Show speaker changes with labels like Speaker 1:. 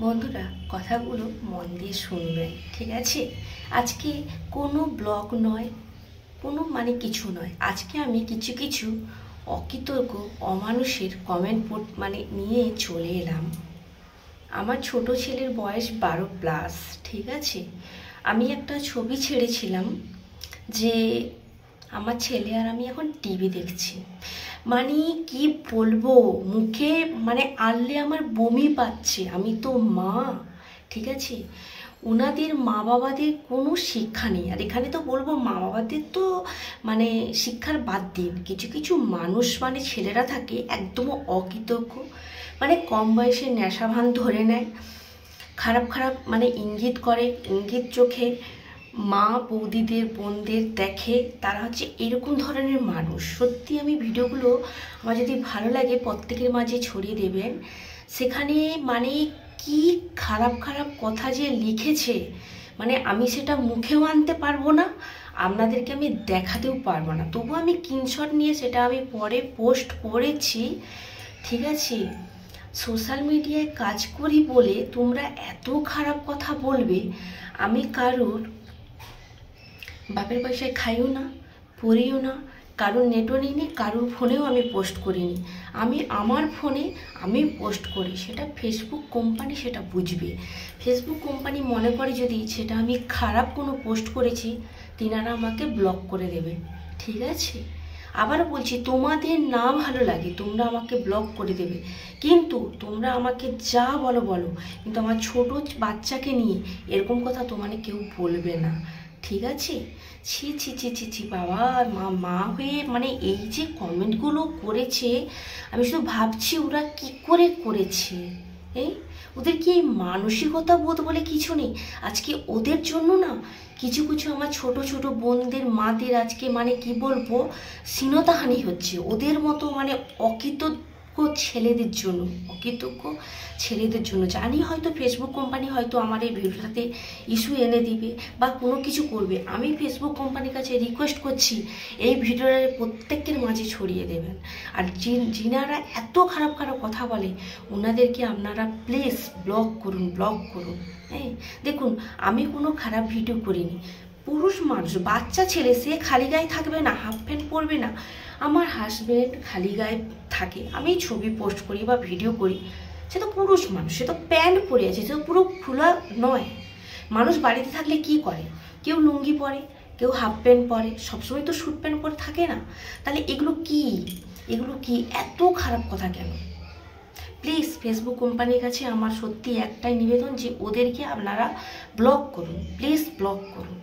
Speaker 1: বন্ধুরা কথাগুলো মন দিয়ে শুনবেন, ঠিক আছে? আজকে কোনো ব্লগ নয়, কোনো কিছু নয়। আজকে আমি কিছু কিছু অকৃতজ্ঞ অমানুষের কমেন্ট নিয়ে চলে এলাম। আমার ছোট ছেলের বয়স 12+, ঠিক আছে? আমি একটা ছবি ছেড়েছিলাম যে আমার ছেলে আর আমি এখন টিভি দেখছি। কি বলবো, মুখে আনলে আমার বমি পাচ্ছে। আমি তো মা, ঠিক আছে? ওনাদের মা বাবাদের কোনো শিক্ষা নেই। আর এখানে তো বলবো মা বাবাদের তো শিক্ষার বাদ দিন, কিছু কিছু মানুষ ছেলেরা থাকে একদম অকৃতজ্ঞ, কম বয়সে নেশা ভান ধরে নেয়, খারাপ খারাপ ইঙ্গিত করে, ইঙ্গিত চোখে মা বৌদিদের বোনদের দেখে। তারা হচ্ছে এরকম ধরনের মানুষ। সত্যি আমি ভিডিওগুলো আমার যদি ভালো লাগে প্রত্যেকের মাঝে ছড়িয়ে দেবেন। সেখানে কি খারাপ খারাপ কথা যে লিখেছে, আমি সেটা মুখেও আনতে পারবো না, আপনাদেরকে আমি দেখাতেও পারবো না। তবু আমি স্ক্রিনশট নিয়ে সেটা আমি পরে পোস্ট করেছি, ঠিক আছে? সোশ্যাল মিডিয়ায় কাজ করি বলে তোমরা এত খারাপ কথা বলবে। আমি কারোর বাপের পয়সায় খাইও না, পড়িও না, কারোর নেটও নিইনি, কারোর ফোনেও আমি পোস্ট করিনি। আমি আমার ফোনে আমি পোস্ট করি, সেটা ফেসবুক কোম্পানি সেটা বুঝবে। ফেসবুক কোম্পানি মনে করে যদি সেটা আমি খারাপ কোনো পোস্ট করেছি, তিনারা আমাকে ব্লক করে দেবে, ঠিক আছে? আবার বলছি, তোমাদের না ভালো লাগে তোমরা আমাকে ব্লক করে দেবে, কিন্তু তোমরা আমাকে যা বলো বলো, কিন্তু আমার ছোট বাচ্চাকে নিয়ে এরকম কথা তোমাকে কেউ বলবে না, ঠিক আছে? ছি ছি ছি ছি ছি বাবা, মা হয়ে এই যে কমেন্টগুলো করেছে, আমি শুধু ভাবছি ওরা কি করে করেছে। ওদের কি এই মানসিকতা বোধ বলে কিছু নেই? আজকে ওদের জন্য না কিছু কিছু আমার ছোট ছোট বোনদের মাদের আজকে কি বলবো, শ্লীলতাহানি হচ্ছে। ওদের মতো অকৃতজ্ঞ ছেলেদের জন্য, অকৃতজ্ঞ ছেলেদের জন্য। জানি হয়তো ফেসবুক কোম্পানি হয়তো আমার এই ভিডিওটাতে ইস্যু এনে দিবে বা কোনো কিছু করবে। আমি ফেসবুক কোম্পানির কাছে রিকোয়েস্ট করছি এই ভিডিওটা প্রত্যেকের মাঝে ছড়িয়ে দেবেন। আর যিনারা এত খারাপ খারাপ কথা বলে ওনাদেরকে আপনারা প্লিজ ব্লক করুন, ব্লক করুন। দেখুন, আমি কোনো খারাপ ভিডিও করিনি। পুরুষ মানুষ, বাচ্চা ছেলে, সে খালি গায়ে থাকবে না, হাফ প্যান্ট পরবে না। আমার হাজব্যান্ড খালি গায়ে থাকে, আমি ছবি পোস্ট করি বা ভিডিও করি, সে তো পুরুষ মানুষ, সে তো প্যান্ট পরে আছে, সে তো পুরো খোলা নয়। মানুষ বাড়িতে থাকলে কি করে? কেউ লুঙ্গি পরে, কেউ হাফ প্যান্ট পরে, সবসময় তো স্যুট প্যান্ট পরে থাকে না। তাহলে এগুলো কি এত খারাপ কথা কেন? প্লিজ ফেসবুক কোম্পানির কাছে আমার সত্যি একটাই নিবেদন যে ওদেরকে আপনারা ব্লক করুন, প্লিজ ব্লক করুন।